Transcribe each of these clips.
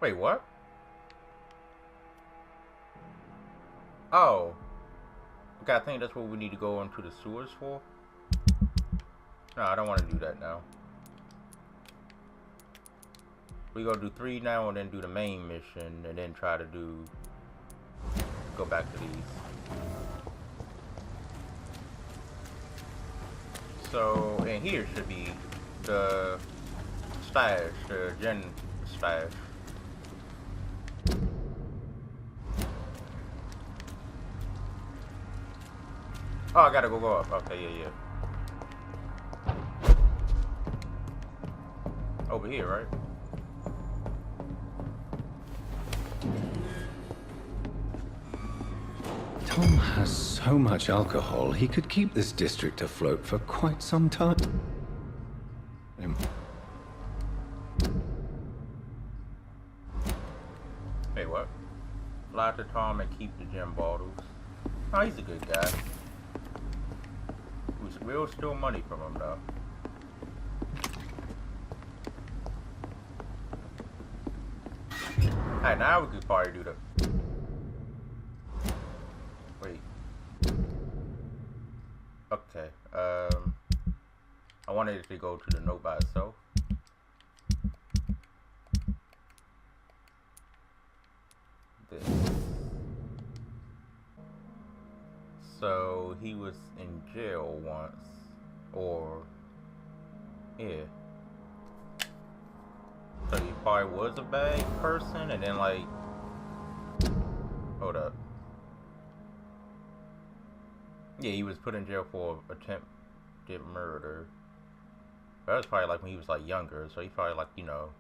Wait, what? Oh. Okay, I think that's what we need to go into the sewers for. No, I don't want to do that now. We gonna do 3 now and then do the main mission and then try to go back to these. So, and here should be the stash, the gen stash. Oh, I gotta go up. Okay, yeah. Over here, right? Tom has so much alcohol, he could keep this district afloat for quite some time. Hey, what? Fly to Tom and keep the gem bottles. Oh, he's a good guy. We'll steal money from him, though. Alright, now we could probably do the... Wait. Okay, I wanted it to go to the note by itself. This. So, he was in jail once. Or... yeah. So he probably was a bad person, and then like, hold up. Yeah, he was put in jail for attempted murder. But that was probably like when he was like younger, so he's probably like, you know,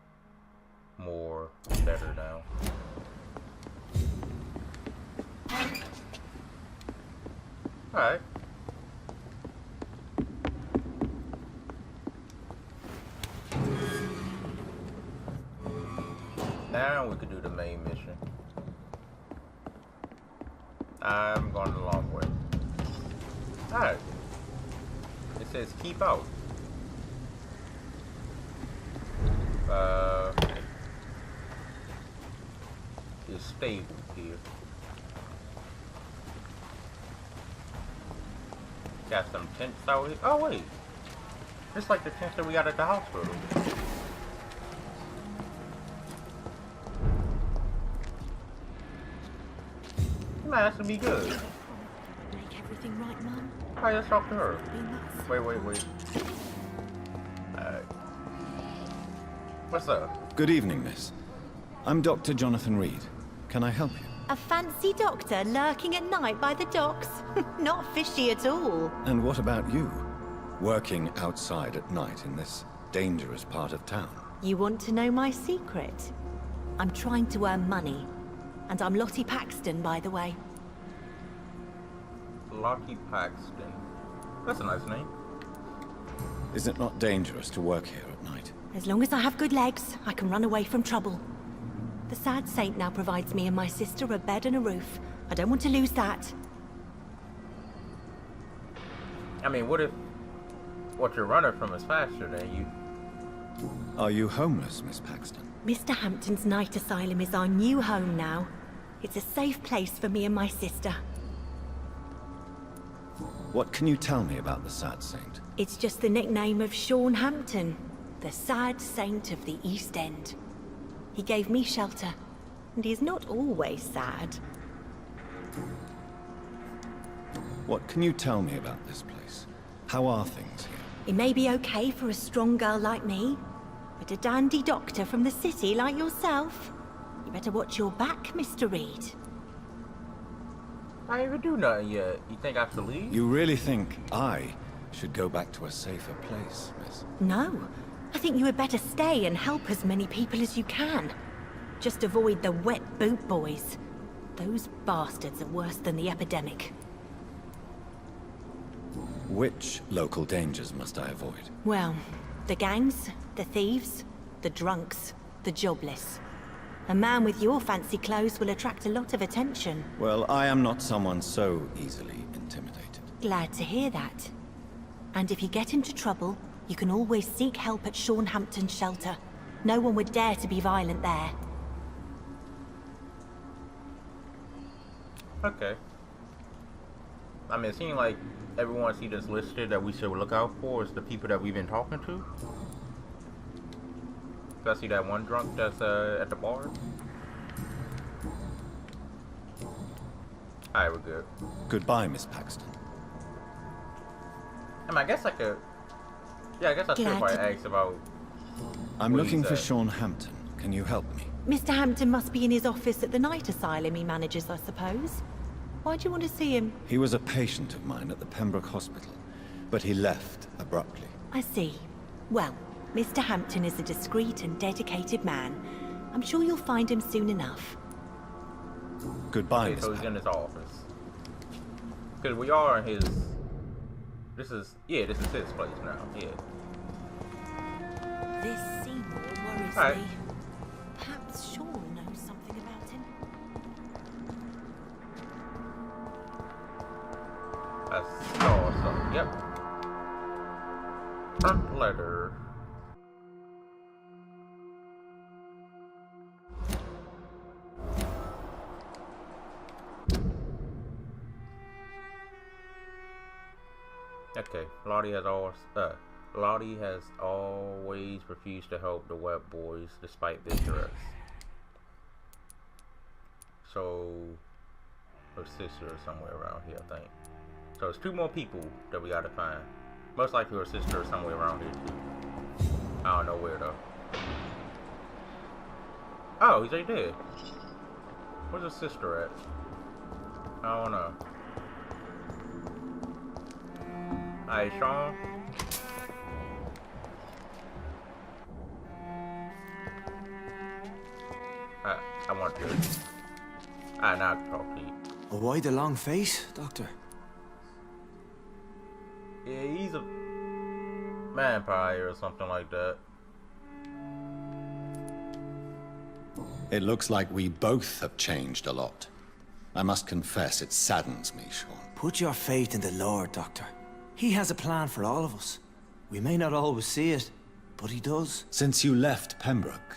more better now. Alright. Now we could do the main mission. I'm going the long way. Alright. It says keep out. It's stable here. Got some tents out here. Oh wait. It's like the tents that we got at the hospital. That should be good. Make everything right, Mum. Alright, let's talk to her. Wait. Alright. What's up? Good evening, miss. I'm Dr. Jonathan Reed. Can I help you? A fancy doctor lurking at night by the docks? Not fishy at all. And what about you? Working outside at night in this dangerous part of town? You want to know my secret? I'm trying to earn money. And I'm Lottie Paxton, by the way. Lottie Paxton. That's a nice name. Is it not dangerous to work here at night? As long as I have good legs, I can run away from trouble. The sad saint now provides me and my sister a bed and a roof. I don't want to lose that. I mean, what if what you're running from is faster than you? Are you homeless, Miss Paxton? Mr. Hampton's night asylum is our new home now. It's a safe place for me and my sister. What can you tell me about the Sad Saint? It's just the nickname of Sean Hampton, the sad saint of the East End. He gave me shelter, and he's not always sad. What can you tell me about this place? How are things here? It may be okay for a strong girl like me, but a dandy doctor from the city like yourself, you better watch your back, Mr. Reed. I ain't even do nothing yet. You think I should leave? You really think I should go back to a safer place, miss? No. I think you had better stay and help as many people as you can. Just avoid the wet boot boys. Those bastards are worse than the epidemic. Which local dangers must I avoid? Well, the gangs, the thieves, the drunks, the jobless. A man with your fancy clothes will attract a lot of attention. Well, I am not someone so easily intimidated. Glad to hear that. And if you get into trouble, you can always seek help at Sean Hampton's shelter. No one would dare to be violent there. Okay. I mean, it seems like everyone he just listed that we should look out for is the people that we've been talking to. I see that one drunk that's at the bar. Alright, we're good. Goodbye, Miss Paxton. I mean, I guess I could... Yeah, I guess I should probably ask about... I'm looking for Sean Hampton. Can you help me? Mr. Hampton must be in his office at the night asylum he manages, I suppose. Why do you want to see him? He was a patient of mine at the Pembroke Hospital, but he left abruptly. I see. Well, Mr. Hampton is a discreet and dedicated man. I'm sure you'll find him soon enough. Goodbye, Okay, Miss so he's in his Paxton. office. Because we are in his... This is his place now, yeah. This Seymour worries Alright. me. Perhaps Sean knows something about him. I saw something, yep. Front letter. Okay, Lottie has always refused to help the wet boys despite their threats. So, her sister is somewhere around here, I think. So there's 2 more people that we gotta find. Most likely her sister is somewhere around here too. I don't know where though. Oh, he's right there. Where's her sister at? I don't know. Alright, Sean. I want to. Alright, now I can talk to you. Why the long face, Doctor? Yeah, he's a vampire or something like that. It looks like we both have changed a lot. I must confess, it saddens me, Sean. Put your faith in the Lord, Doctor. He has a plan for all of us. We may not always see it, but he does. Since you left Pembroke,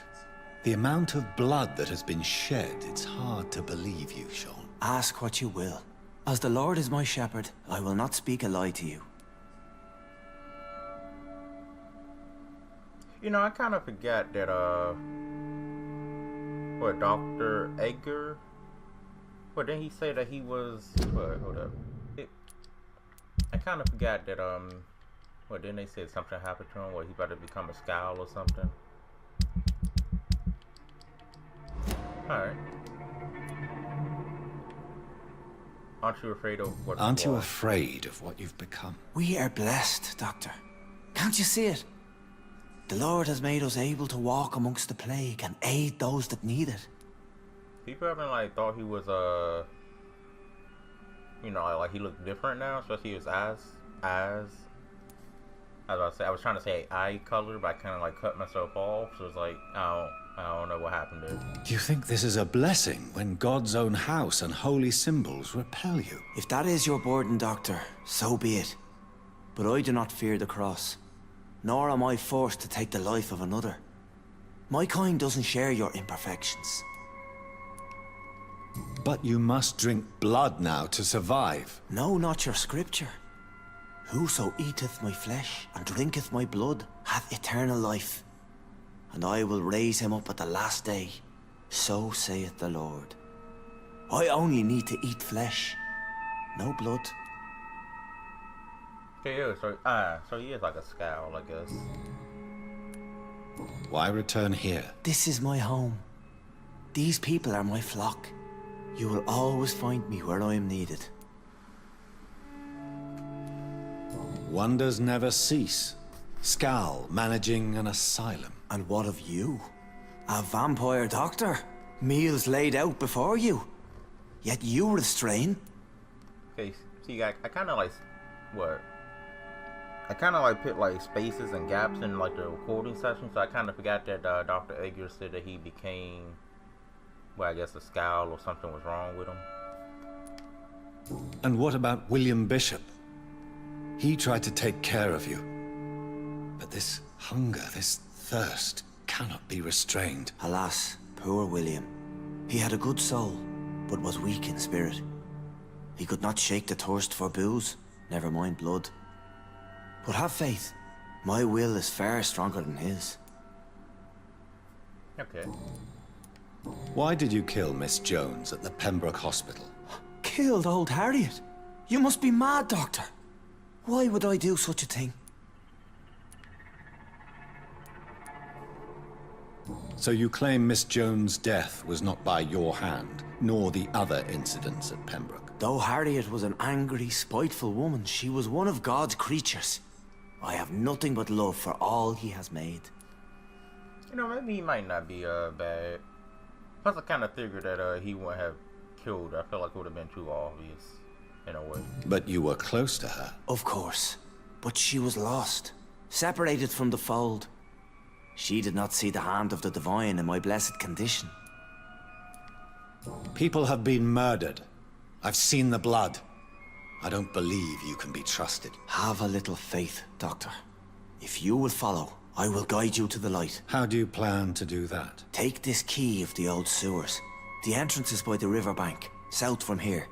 the amount of blood that has been shed, it's hard to believe you, Sean. Ask what you will. As the Lord is my shepherd, I will not speak a lie to you. You know, I kind of forgot that, what, Dr. Edgar? What, didn't he say that he was, what, hold up. I kind of forgot that, what, didn't they say something happened to him? What, he about to become a scowl or something? Alright. Aren't you afraid of what Aren't you afraid of what you've become? We are blessed, Doctor. Can't you see it? The Lord has made us able to walk amongst the plague and aid those that need it. People haven't, like, thought he was, you know, like, he looked different now, especially his eyes. I was trying to say eye color, but I kind of, like, cut myself off, so it's like, I don't know what happened there. Do you think this is a blessing when God's own house and holy symbols repel you? If that is your burden, Doctor, so be it. But I do not fear the cross, nor am I forced to take the life of another. My kind doesn't share your imperfections. But you must drink blood now to survive. No, not your scripture. Whoso eateth my flesh and drinketh my blood hath eternal life, and I will raise him up at the last day. So saith the Lord. I only need to eat flesh, no blood. Okay, yeah, so he is like a scowl, I guess. Why return here? This is my home. These people are my flock. You will always find me where I am needed. Wonders never cease. Scal managing an asylum. And what of you? A vampire doctor? Meals laid out before you. Yet you restrain. Okay, see, I kind of like, what? I kind of like put like spaces and gaps in like the recording session, so I kind of forgot that Dr. Edgar said that he became, well, I guess a scowl or something was wrong with him. And what about William Bishop? He tried to take care of you. But this hunger, this thirst, cannot be restrained. Alas, poor William. He had a good soul, but was weak in spirit. He could not shake the thirst for booze, never mind blood. But have faith. My will is far stronger than his. Okay. Why did you kill Miss Jones at the Pembroke Hospital? Killed old Harriet? You must be mad, Doctor. Why would I do such a thing? So you claim Miss Jones' death was not by your hand, nor the other incidents at Pembroke? Though Harriet was an angry, spiteful woman, she was one of God's creatures. I have nothing but love for all he has made. You know, maybe he might not be bad. Plus, I kind of figured that he wouldn't have killed her. I feel like it would have been too obvious, in a way. But you were close to her. Of course. But she was lost, separated from the fold. She did not see the hand of the divine in my blessed condition. People have been murdered. I've seen the blood. I don't believe you can be trusted. Have a little faith, Doctor. If you will follow, I will guide you to the light. How do you plan to do that? Take this key of the old sewers. The entrance is by the riverbank, south from here.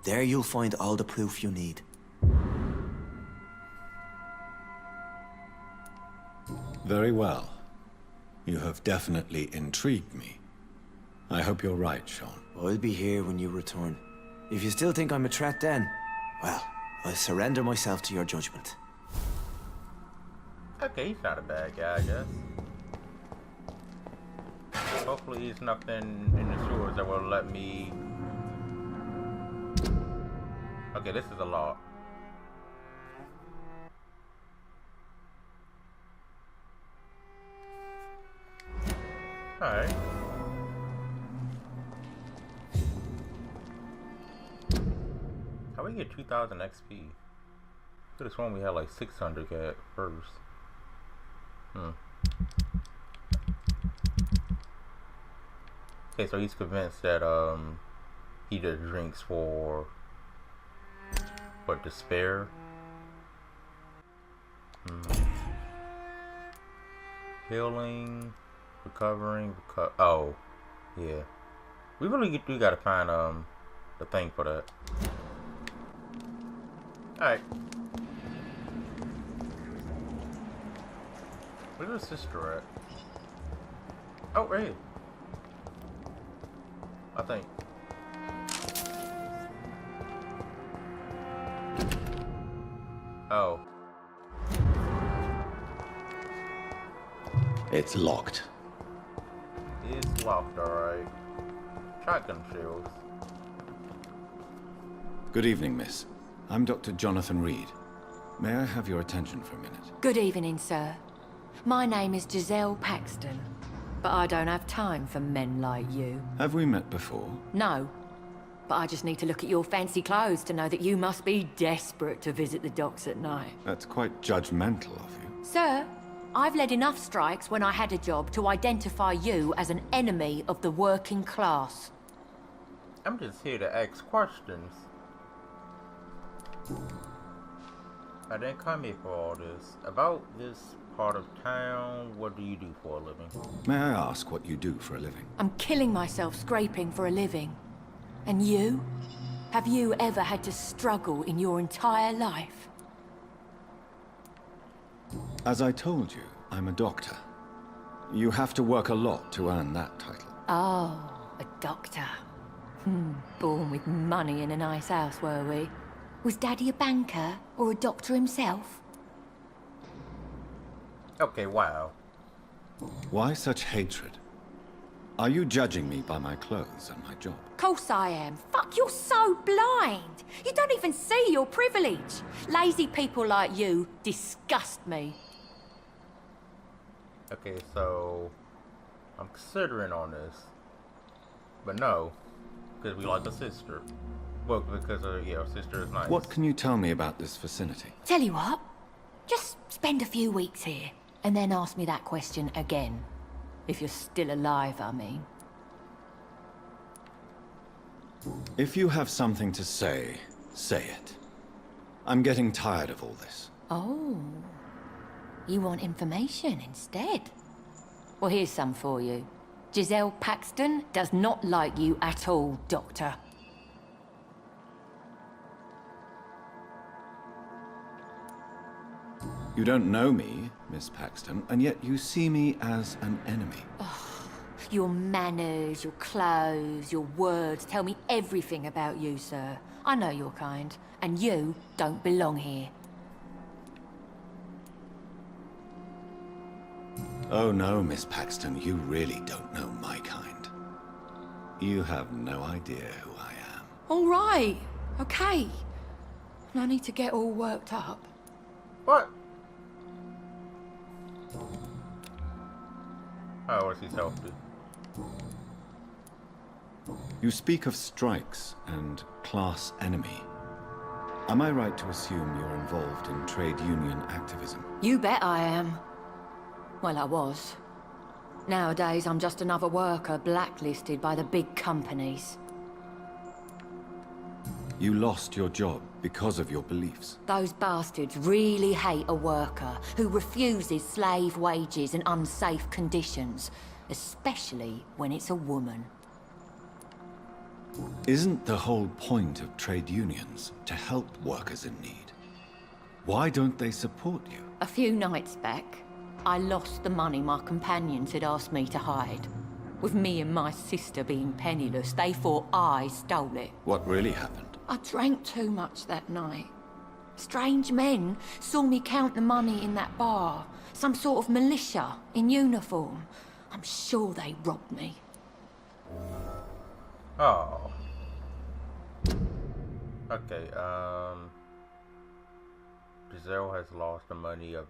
There you'll find all the proof you need. Very well. You have definitely intrigued me. I hope you're right, Sean. I'll be here when you return. If you still think I'm a threat then, well, I'll surrender myself to your judgment. Okay, he's not a bad guy, I guess. Hopefully he's nothing in the sewers that will let me... Okay, this is a lot. Alright. How we get 2000 XP? Could have sworn we had like 600 at first. Okay, so he's convinced that he just drinks for despair. Healing, recovering, oh, yeah. We really do gotta find the thing for that. Alright. Where's her sister at? Oh, right here. I think. Oh. It's locked. It's locked, alright. Shotgun shields. Good evening, miss. I'm Dr. Jonathan Reed. May I have your attention for a minute? Good evening, sir. My name is Giselle Paxton, but I don't have time for men like you. Have we met before? No, but I just need to look at your fancy clothes to know that you must be desperate to visit the docks at night. That's quite judgmental of you. Sir, I've led enough strikes when I had a job to identify you as an enemy of the working class. I'm just here to ask questions. I didn't come here for all this. About this part of town, what do you do for a living? May I ask what you do for a living? I'm killing myself scraping for a living. And you? Have you ever had to struggle in your entire life? As I told you, I'm a doctor. You have to work a lot to earn that title. Oh, a doctor. Born with money in a nice house, were we? Was Daddy a banker or a doctor himself? Okay, wow. Why such hatred? Are you judging me by my clothes and my job? Course I am. Fuck, you're so blind. You don't even see your privilege. Lazy people like you disgust me. Okay, so I'm considering on this, but no, because we like a sister. Well, because yeah, our sister is nice. What can you tell me about this vicinity? Tell you what, just spend a few weeks here, and then ask me that question again. If you're still alive, I mean. If you have something to say, say it. I'm getting tired of all this. Oh, you want information instead? Well, here's some for you. Giselle Paxton does not like you at all, Doctor. You don't know me, Miss Paxton, and yet you see me as an enemy. Your manners, your clothes, your words tell me everything about you, sir. I know your kind, and you don't belong here. Oh no, Miss Paxton, you really don't know my kind. You have no idea who I am. All right, okay. No need to get all worked up. What? Oh, what's he self-do? You speak of strikes and class enemy. Am I right to assume you're involved in trade union activism? You bet I am. Well, I was. Nowadays, I'm just another worker blacklisted by the big companies. You lost your job because of your beliefs. Those bastards really hate a worker who refuses slave wages and unsafe conditions, especially when it's a woman. Isn't the whole point of trade unions to help workers in need? Why don't they support you? A few nights back, I lost the money my companions had asked me to hide. With me and my sister being penniless, they thought I stole it. What really happened? I drank too much that night. Strange men saw me count the money in that bar. Some sort of militia in uniform. I'm sure they robbed me. Oh. Okay, Giselle has lost the money of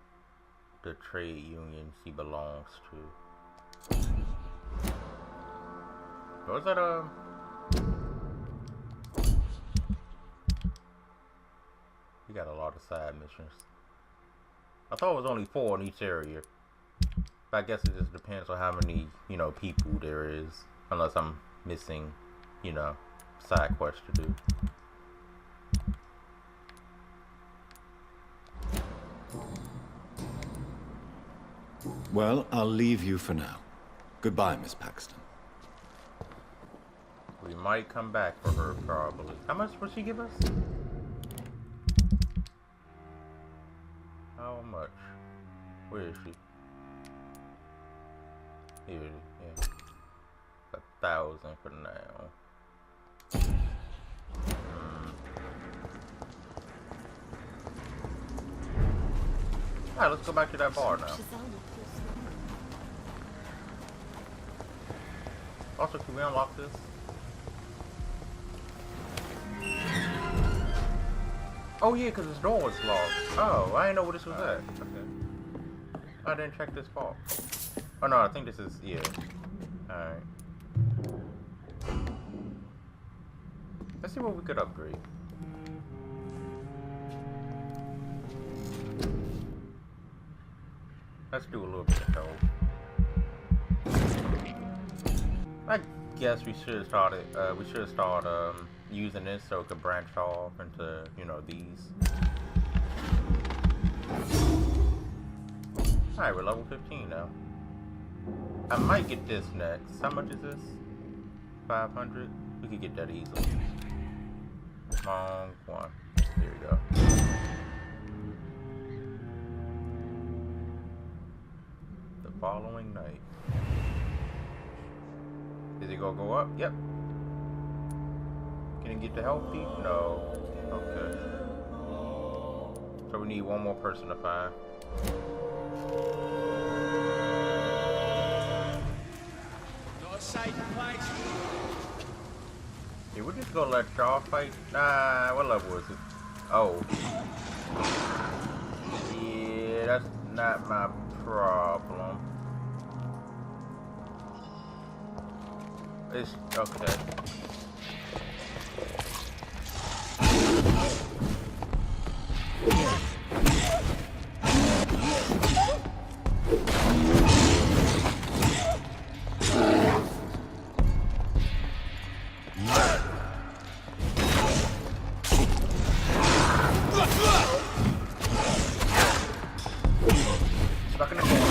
the trade union she belongs to. Was that You got a lot of side missions. I thought it was only 4 in each area. But I guess it just depends on how many, you know, people there is. Unless I'm missing, you know, side quests to do. Well, I'll leave you for now. Goodbye, Miss Paxton. We might come back for her, probably. How much will she give us? How much? Where is she? Here, yeah. 1,000 for now. Alright, let's go back to that bar now. Also, can we unlock this? Oh yeah, because this door was locked. Oh, I didn't know where this was at. Okay. I didn't check this box. Oh no, I think this is, yeah. Alright. Let's see what we could upgrade. Let's do a little bit of health. I guess we should start it. We should start using this so it could branch off into, you know, these. Alright, we're level 15 now. I might get this next. How much is this? 500? We could get that easily. Long one. Here we go. The following night. Is it gonna go up? Yep. Can it get to healthy? No. Okay. So we need one more person to find. Not a safe place. Yeah, we're just gonna let y'all fight. Nah, what level is it? Oh. Yeah, that's not my problem. It's okay. Stuck in the corner.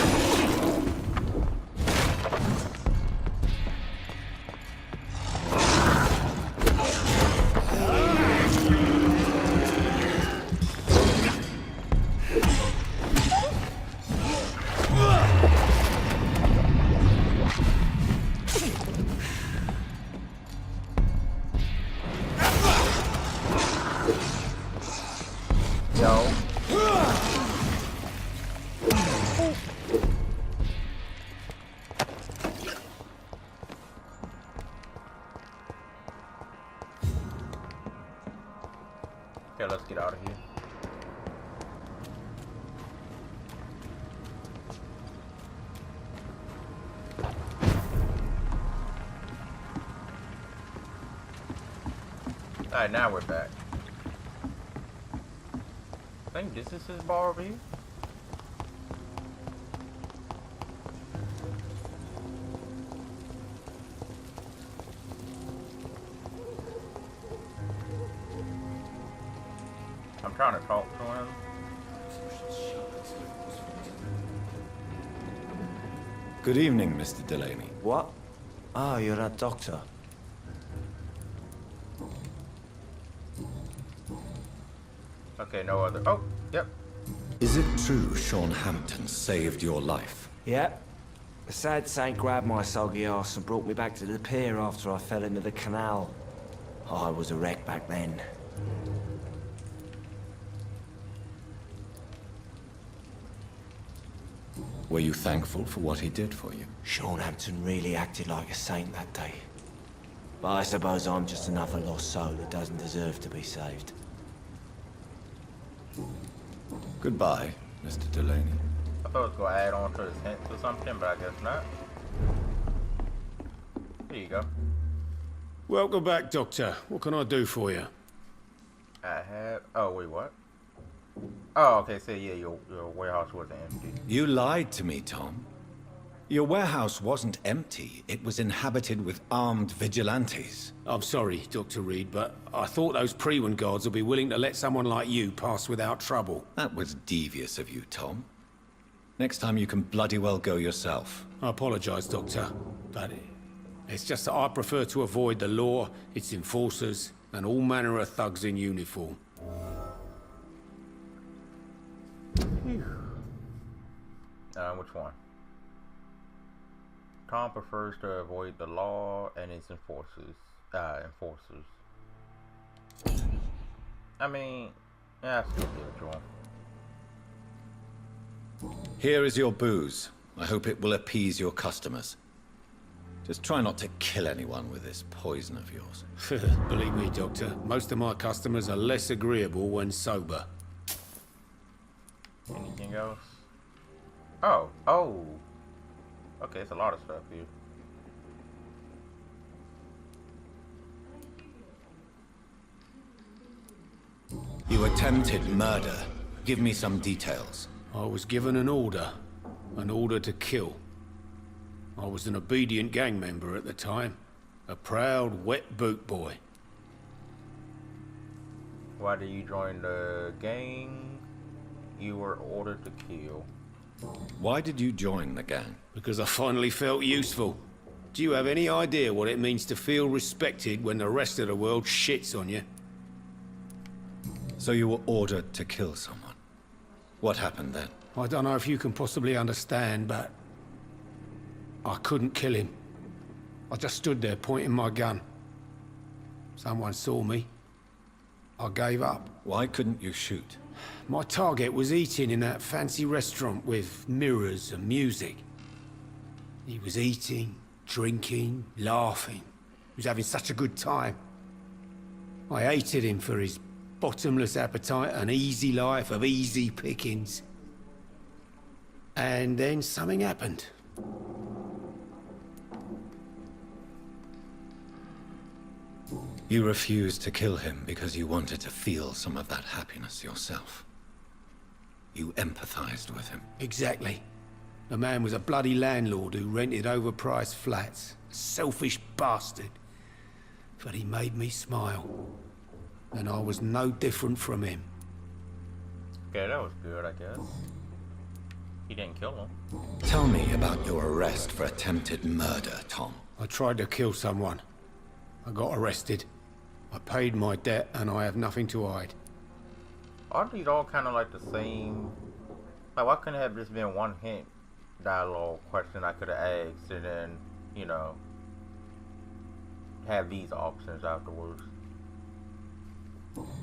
Okay, let's get out of here. Alright, now we're back. I think this is his bar over here. I'm trying to talk to him. Good evening, Mr. Delaney. What? Ah, you're that doctor. Okay, no other. Oh, yep. Is it true Sean Hampton saved your life? Yeah. The sad saint grabbed my soggy ass and brought me back to the pier after I fell into the canal. Oh, I was a wreck back then. Were you thankful for what he did for you? Sean Hampton really acted like a saint that day. But I suppose I'm just another lost soul that doesn't deserve to be saved. Goodbye, Mr. Delaney. I thought it was gonna add on to his hints or something, but I guess not. Here you go. Welcome back, Doctor. What can I do for you? I have. Oh wait, what? Oh, okay. So yeah, your warehouse wasn't empty. You lied to me, Tom. Your warehouse wasn't empty. It was inhabited with armed vigilantes. I'm sorry, Dr. Reed, but I thought those Prewen guards would be willing to let someone like you pass without trouble. That was devious of you, Tom. Next time you can bloody well go yourself. I apologize, Doctor, but it's just that I prefer to avoid the law, its enforcers, and all manner of thugs in uniform. Which one? Tom prefers to avoid the law and its enforcers. I mean, yeah, I still give it to him. Here is your booze. I hope it will appease your customers. Just try not to kill anyone with this poison of yours. Believe me, Doctor, most of my customers are less agreeable when sober. Anything else? Oh. Okay, it's a lot of stuff here. You attempted murder. Give me some details. I was given an order to kill. I was an obedient gang member at the time, a proud wet boot boy. Why did you join the gang? You were ordered to kill. Why did you join the gang? Because I finally felt useful. Do you have any idea what it means to feel respected when the rest of the world shits on you? So you were ordered to kill someone. What happened then? I don't know if you can possibly understand, but I couldn't kill him. I just stood there pointing my gun. Someone saw me. I gave up. Why couldn't you shoot? My target was eating in that fancy restaurant with mirrors and music. He was eating, drinking, laughing. He was having such a good time. I hated him for his bottomless appetite and easy life of easy pickings. And then something happened. You refused to kill him because you wanted to feel some of that happiness yourself. You empathized with him. Exactly. The man was a bloody landlord who rented overpriced flats. A selfish bastard. But he made me smile. And I was no different from him. Okay, that was good, I guess. He didn't kill him. Tell me about your arrest for attempted murder, Tom. I tried to kill someone. I got arrested. I paid my debt and I have nothing to hide. Aren't these all kind of like the same? Like, why couldn't it have just been one hint dialogue question I could have asked and then, you know, have these options afterwards?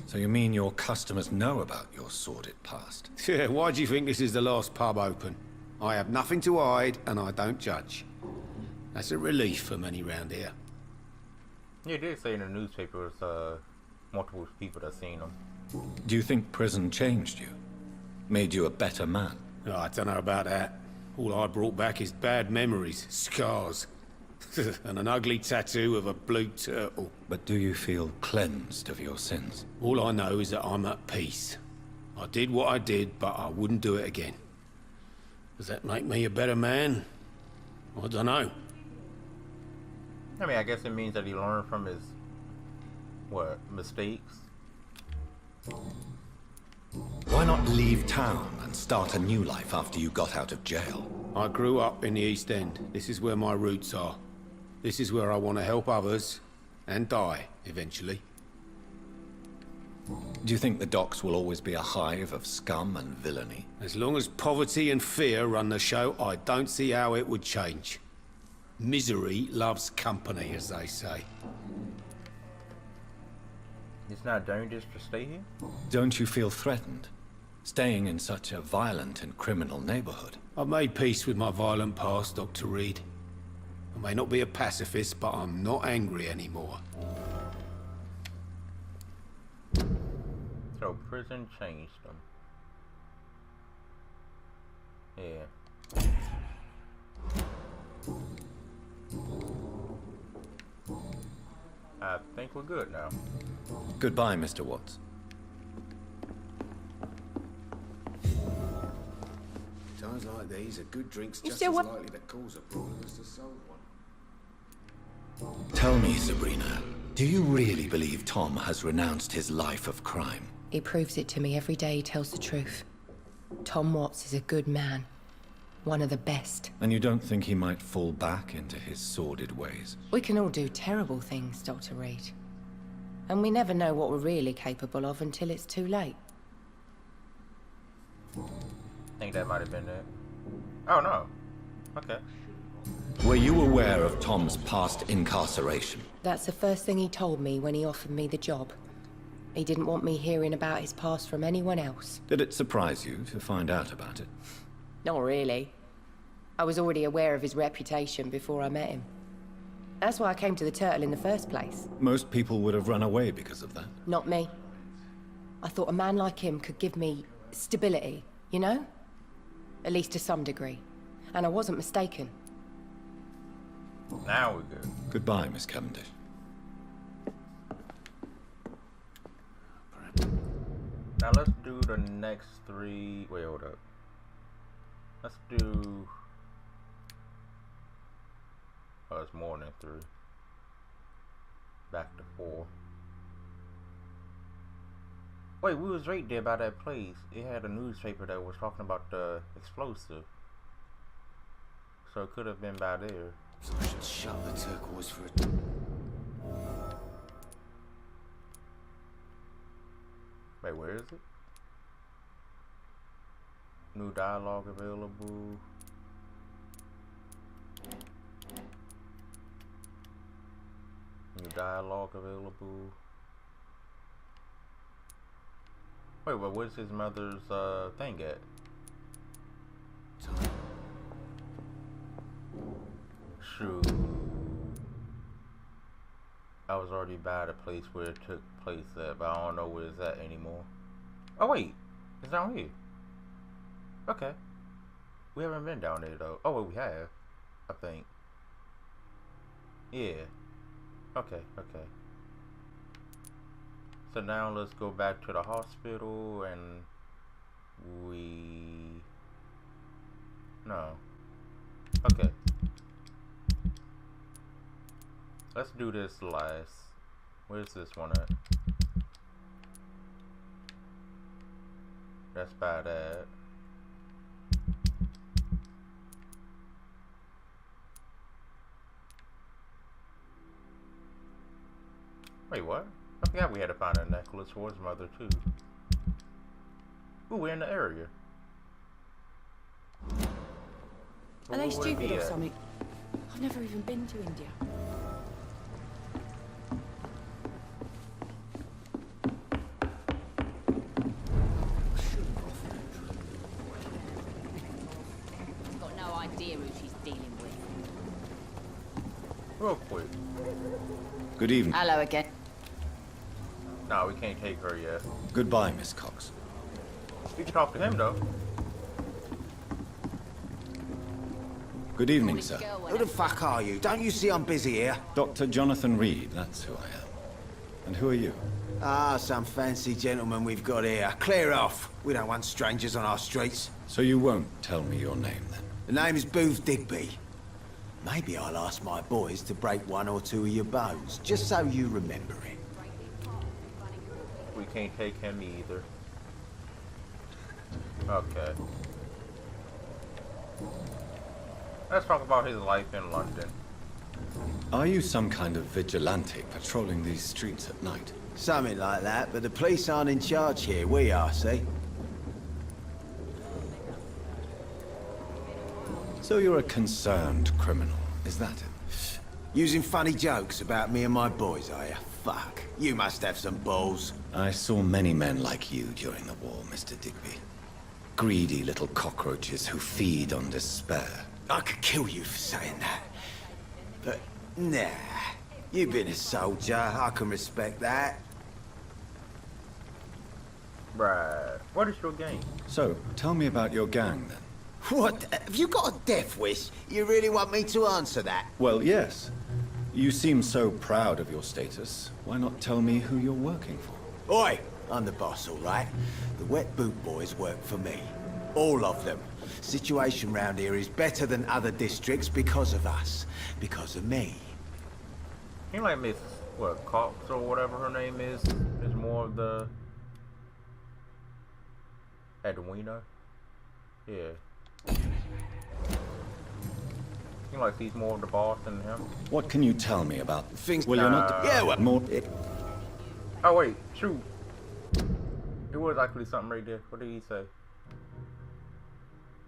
So you mean your customers know about your sordid past? Yeah, why do you think this is the last pub open? I have nothing to hide, and I don't judge. That's a relief for many round here. Yeah, they did say in the newspapers, multiple people that seen him. Do you think prison changed you? Made you a better man? Oh, I don't know about that. All I brought back is bad memories, scars, and an ugly tattoo of a blue turtle. But do you feel cleansed of your sins? All I know is that I'm at peace. I did what I did, but I wouldn't do it again. Does that make me a better man? I don't know. I mean, I guess it means that he learned from his, mistakes? Why not leave town and start a new life after you got out of jail? I grew up in the East End. This is where my roots are. This is where I want to help others, and die, eventually. Do you think the docks will always be a hive of scum and villainy? As long as poverty and fear run the show, I don't see how it would change. Misery loves company, as they say. It's not dangerous to stay here? Don't you feel threatened? Staying in such a violent and criminal neighborhood? I've made peace with my violent past, Dr. Reed. I may not be a pacifist, but I'm not angry anymore. So prison changed them. Yeah. I think we're good now. Goodbye, Mr. Watts. Times like these, a good drink's You just still as want- likely to cause a brawl as to solve one. Tell me, Sabrina, do you really believe Tom has renounced his life of crime? He proves it to me every day he tells the truth. Tom Watts is a good man. One of the best. And you don't think he might fall back into his sordid ways? We can all do terrible things, Dr. Reed. And we never know what we're really capable of until it's too late. I think that might have been it. Oh no. Okay. Were you aware of Tom's past incarceration? That's the first thing he told me when he offered me the job. He didn't want me hearing about his past from anyone else. Did it surprise you to find out about it? Not really. I was already aware of his reputation before I met him. That's why I came to the Turtle in the first place. Most people would have run away because of that. Not me. I thought a man like him could give me stability, you know? At least to some degree. And I wasn't mistaken. Now we're good. Goodbye, Miss Cavendish. Now let's do the next three. Wait, hold up. Let's do. Oh, it's more than 3. Back to 4. Wait, we was right there by that place. It had a newspaper that was talking about the explosive. So it could have been by there. So I should shut the turquoise for a... Wait, where is it? New dialogue available. New dialogue available. Wait, but where's his mother's thing at? Shoot. I was already by the place where it took place at, but I don't know where it's at anymore. Oh wait, it's down here. Okay. We haven't been down there though. Oh, well, we have, I think. Yeah. Okay, okay. So now let's go back to the hospital and no. Okay. Let's do this last. Where's this one at? That's by that. Wait, what? I forgot we had to find a necklace for his mother too. Ooh, we're in the area. Are they Where would it stupid be or at? something? I've never even been to India. idea who she's dealing with. Real quick. Good evening. Hello again. No, we can't take her yet. Goodbye, Miss Cox. We can talk to him though. Good evening, sir. Who the fuck are you? Don't you see I'm busy here? Dr. Jonathan Reed, that's who I am. And who are you? Ah, some fancy gentleman we've got here. Clear off. We don't want strangers on our streets. So you won't tell me your name, then? The name is Booth Digby. Maybe I'll ask my boys to break one or two of your bones, just so you remember it. We can't take him either. Okay. Let's talk about his life in London. Are you some kind of vigilante patrolling these streets at night? Something like that, but the police aren't in charge here. We are, see? So you're a concerned criminal, is that it? Using funny jokes about me and my boys, are you? Fuck. You must have some balls. I saw many men like you during the war, Mr. Digby. Greedy little cockroaches who feed on despair. I could kill you for saying that. But, nah. You've been a soldier. I can respect that. Right. What is your game? So, tell me about your gang, then. What? Have you got a death wish? You really want me to answer that? Well, yes. You seem so proud of your status. Why not tell me who you're working for? Oi! I'm the boss, all right? The Wet Boot Boys work for me. All of them. Situation round here is better than other districts because of us. Because of me. He like Miss what Cox or whatever her name is more of the Edwina. Yeah. He like he's more of the boss than him. What can you tell me about Things... Well, you're not... Yeah, well... More... Oh wait, shoot. It was actually something right there. What did he say?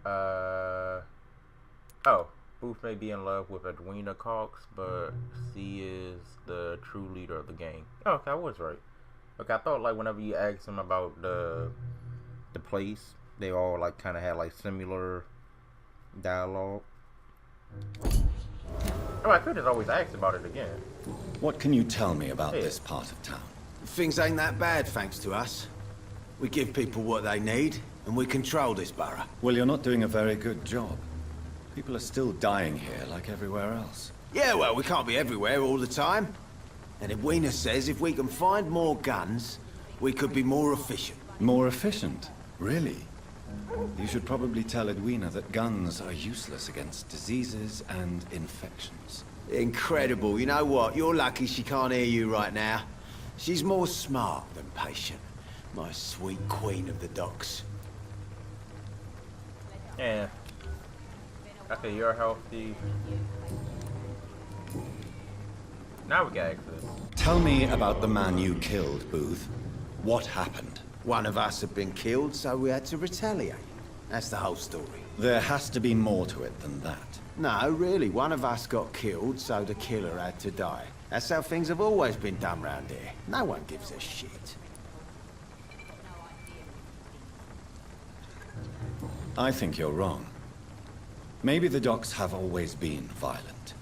Oh, Booth may be in love with Edwina Cox, but she is the true leader of the gang. Oh, okay, I was right. Okay, I thought like whenever you asked him about the place, they all like kind of had like similar dialogue. Oh, I could just always ask about it again. What can you tell me about this part of town? Things ain't that bad, thanks to us. We give people what they need, and we control this borough. Well, you're not doing a very good job. People are still dying here like everywhere else. Yeah, well, we can't be everywhere all the time. And Edwina says if we can find more guns, we could be more efficient. More efficient? Really? You should probably tell Edwina that guns are useless against diseases and infections. Incredible. You know what? You're lucky she can't hear you right now. She's more smart than patient. My sweet queen of the docks. Yeah. Okay, you're healthy. Now we got access. Tell me about the man you killed, Booth. What happened? One of us had been killed, so we had to retaliate. That's the whole story. There has to be more to it than that. No, really. One of us got killed, so the killer had to die. That's how things have always been done round here. No one gives a shit. I think you're wrong. Maybe the docks have always been violent,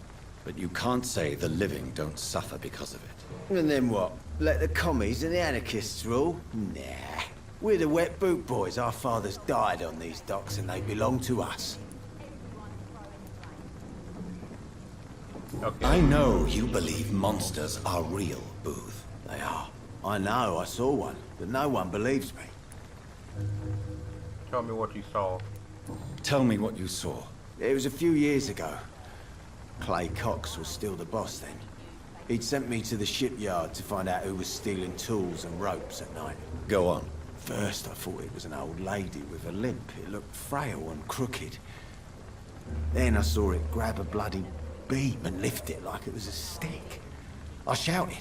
but you can't say the living don't suffer because of it. And then what? Let the commies and the anarchists rule? Nah. We're the Wet Boot Boys. Our fathers died on these docks and they belong to us. Okay. I know you believe monsters are real, Booth. They are. I know, I saw one, but no one believes me. Tell me what you saw. Tell me what you saw. It was a few years ago. Clay Cox was still the boss then. He'd sent me to the shipyard to find out who was stealing tools and ropes at night. Go on. First, I thought it was an old lady with a limp. It looked frail and crooked. Then I saw it grab a bloody beam and lift it like it was a stick. I shouted.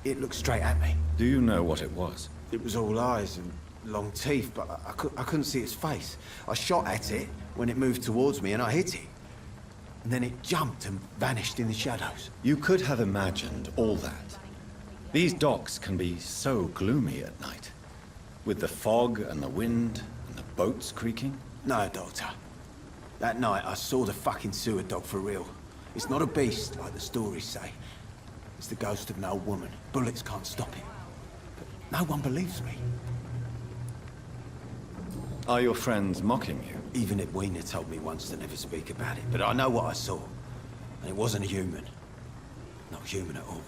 It looked straight at me. Do you know what it was? It was all eyes and long teeth, but I couldn't see its face. I shot at it when it moved towards me and I hit it. And then it jumped and vanished in the shadows. You could have imagined all that. These docks can be so gloomy at night. With the fog and the wind and the boats creaking. No, Doctor. That night, I saw the fucking sewer dog for real. It's not a beast, like the stories say. It's the ghost of an old woman. Bullets can't stop it. But no one believes me. Are your friends mocking you? Even Edwina told me once to never speak about it, but I know what I saw. And it wasn't a human. Not human at all.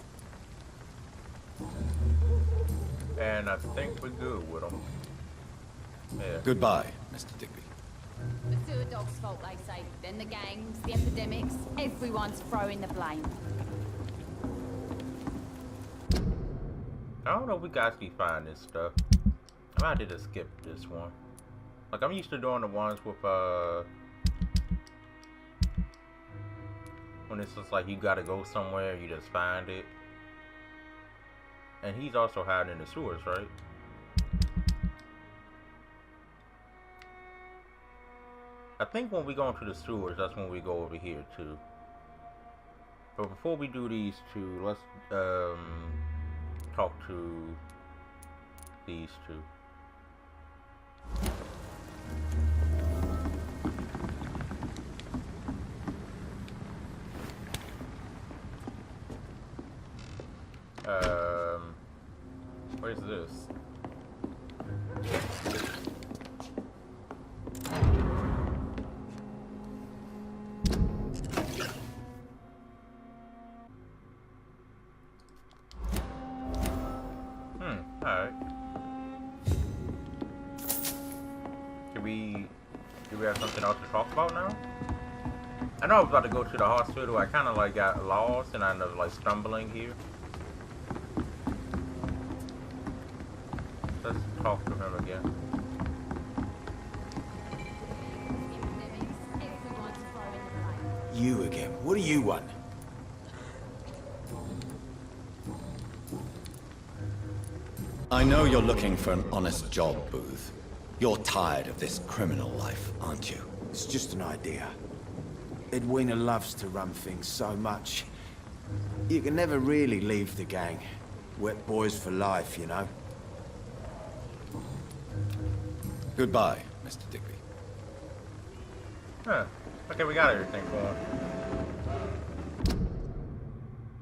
And I think we're good with them. Yeah. Goodbye, Mr. Digby. The sewer dog's fault, they say. Then the gangs, the epidemics, everyone's throwing the blame. I don't know if we guys can find this stuff. I might have to skip this one. Like, I'm used to doing the ones with, when it's just like you gotta go somewhere, you just find it. And he's also hiding in the sewers, right? I think when we go into the sewers, that's when we go over here too. But before we do these two, let's talk to these two. Where's this? Alright. Do we have something else to talk about now? I know I was about to go to the hospital. I kind of like got lost and I ended up like stumbling here. Let's talk to him again. You again? What do you want? I know you're looking for an honest job, Booth. You're tired of this criminal life, aren't you? It's just an idea. Edwina loves to run things so much. You can never really leave the gang. Wet boys for life, you know? Goodbye, Mr. Digby. Huh. Okay, we got everything going.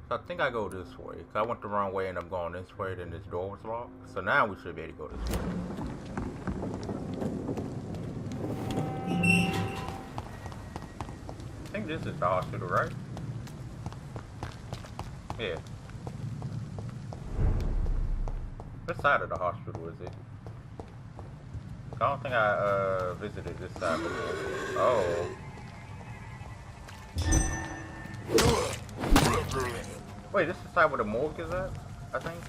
So I think I go this way. Cause I went the wrong way and I'm going this way, then this door was locked. So now we should be able to go this way. I think this is the hospital, right? Yeah. What side of the hospital is it? I don't think I visited this side before. Oh. Wait, this is the side where the morgue is at? I think.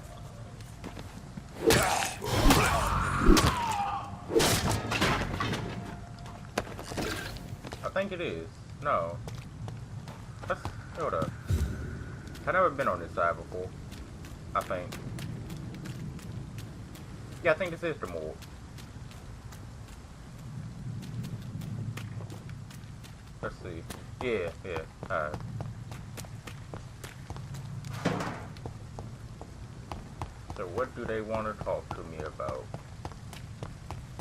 I think it is. No. Let's hold up. I've never been on this side before. I think. Yeah, I think this is the morgue. Let's see. Yeah, alright. So what do they want to talk to me about?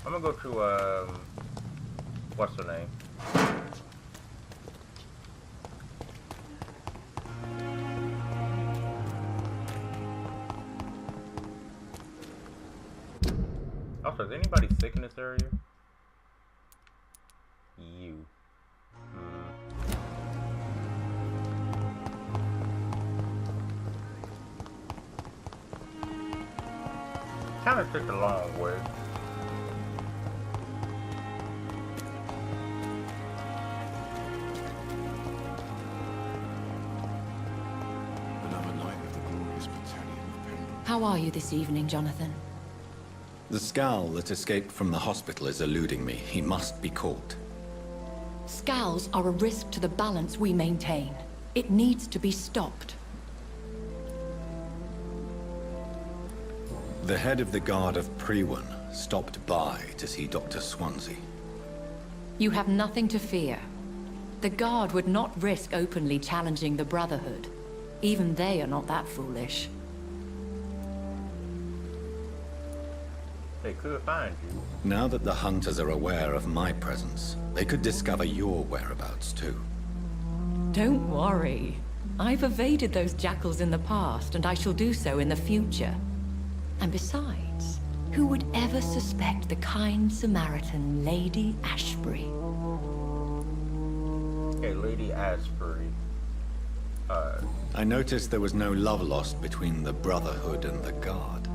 I'm gonna go to, what's her name? Also, is anybody sick in this area? You. Kind of took a long way. Another night of the glorious battalion of Pembroke. How are you this evening, Jonathan? The scowl that escaped from the hospital is eluding me. He must be caught. Scowls are a risk to the balance we maintain. It needs to be stopped. The head of the guard of Prewan stopped by to see Dr. Swansea. You have nothing to fear. The Guard would not risk openly challenging the Brotherhood. Even they are not that foolish. They could find you. Now that the hunters are aware of my presence, they could discover your whereabouts too. Don't worry. I've evaded those jackals in the past, and I shall do so in the future. And besides, who would ever suspect the kind Samaritan Lady Ashbury? Okay, Lady Ashbury. I noticed there was no love lost between the Brotherhood and the Guard.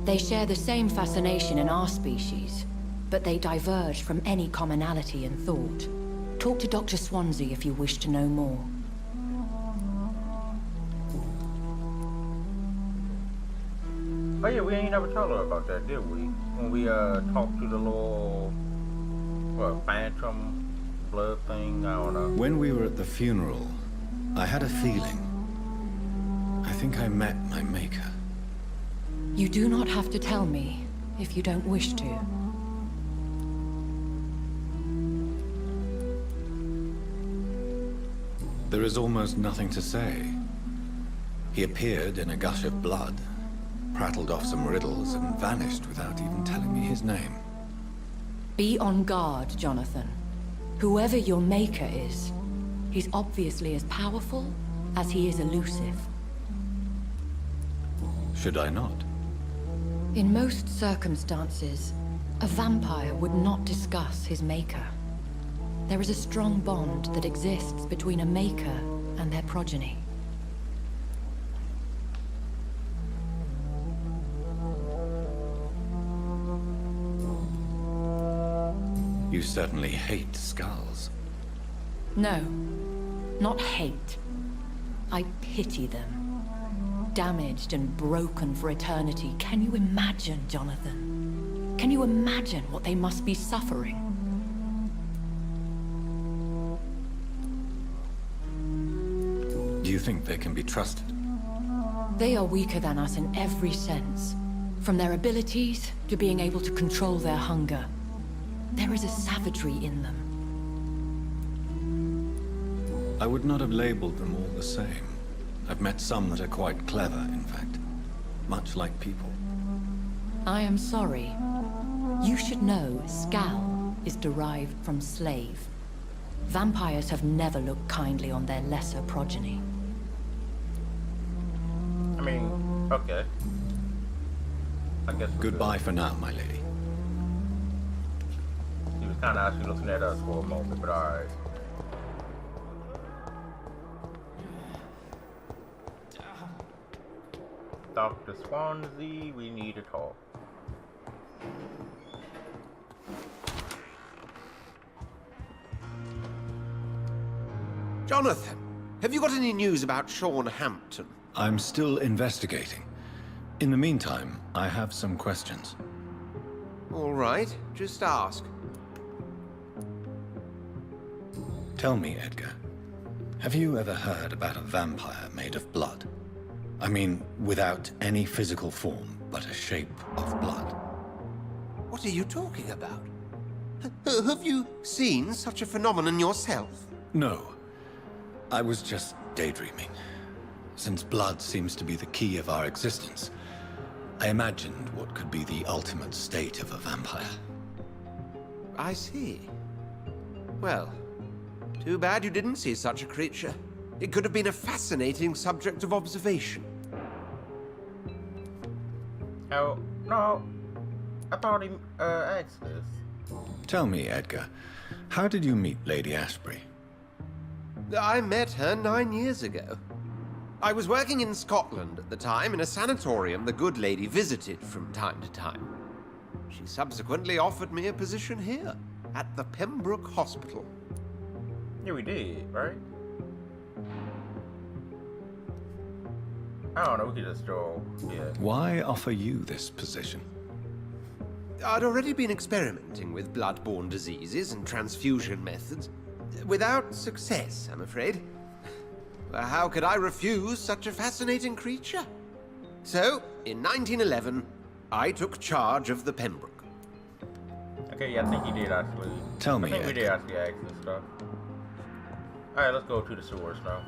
They share the same fascination in our species, but they diverge from any commonality in thought. Talk to Dr. Swansea if you wish to know more. Oh yeah, we ain't never told her about that, did we? When we talked to the little phantom blood thing, I don't know. When we were at the funeral, I had a feeling. I think I met my maker. You do not have to tell me if you don't wish to. There is almost nothing to say. He appeared in a gush of blood, prattled off some riddles, and vanished without even telling me his name. Be on guard, Jonathan. Whoever your maker is, he's obviously as powerful as he is elusive. Should I not? In most circumstances, a vampire would not discuss his maker. There is a strong bond that exists between a maker and their progeny. You certainly hate skulls. No, not hate. I pity them. Damaged and broken for eternity. Can you imagine, Jonathan? Can you imagine what they must be suffering? Do you think they can be trusted? They are weaker than us in every sense. From their abilities to being able to control their hunger. There is a savagery in them. I would not have labeled them all the same. I've met some that are quite clever, in fact. Much like people. I am sorry. You should know Skal is derived from slave. Vampires have never looked kindly on their lesser progeny. I mean, okay. I guess we're Goodbye good. for now, my lady. He was kind of actually looking at us for a moment, but alright. Dr. Swansea, we need to talk. Jonathan, have you got any news about Sean Hampton? I'm still investigating. In the meantime, I have some questions. All right, just ask. Tell me, Edgar, have you ever heard about a vampire made of blood? I mean, without any physical form, but a shape of blood. What are you talking about? Have you seen such a phenomenon yourself? No. I was just daydreaming. Since blood seems to be the key of our existence, I imagined what could be the ultimate state of a vampire. I see. Well, too bad you didn't see such a creature. It could have been a fascinating subject of observation. Oh, no. I thought he asked this. Tell me, Edgar, how did you meet Lady Ashbury? I met her 9 years ago. I was working in Scotland at the time in a sanatorium the good lady visited from time to time. She subsequently offered me a position here, at the Pembroke Hospital. Yeah, we did, right? I don't know, we could just go, yeah. Why offer you this position? I'd already been experimenting with blood-borne diseases and transfusion methods. Without success, I'm afraid. How could I refuse such a fascinating creature? So, in 1911, I took charge of the Pembroke. Okay, yeah, I think he did actually. Tell me, I think we did Edgar. actually ask this stuff. Alright, let's go to the sewers now.